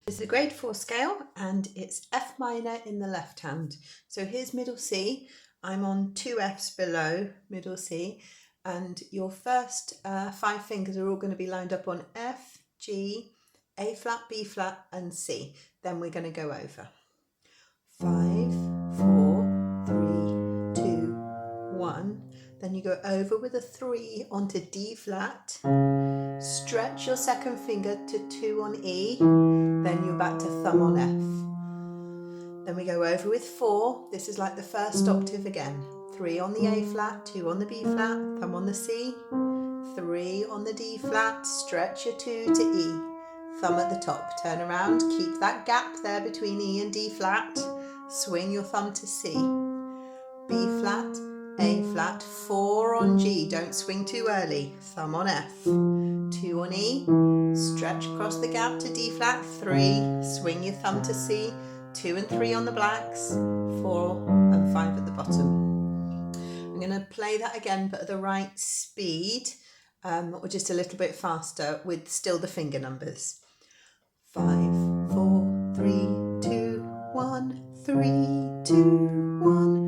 This is a grade 4 scale and it's F minor in the left hand. So here's middle C. I'm on 2 Fs below middle C, and your first 5 fingers are all going to be lined up on F, G, A flat, B flat and C. Then we're going to go over. 5, 4, 3, 2, 1. Then you go over with a 3 onto D flat. Stretch your second finger to 2 on E. Then you're back to thumb on F. Then we go over with 4. This is like the first octave again. 3 on the A flat, 2 on the B flat, thumb on the C. 3 on the D flat, stretch your 2 to E. Thumb at the top, turn around, keep that gap there between E and D flat. Swing your thumb to C. B flat, A flat, 4 on G, don't swing too early. Thumb on F. 2 on E, stretch across the gap to D flat, 3, swing your thumb to C, 2 and 3 on the blacks, 4 and 5 at the bottom. I'm going to play that again but at the right speed, or just a little bit faster with still the finger numbers. 5, 4, 3, 2, 1, 3, 2, 1.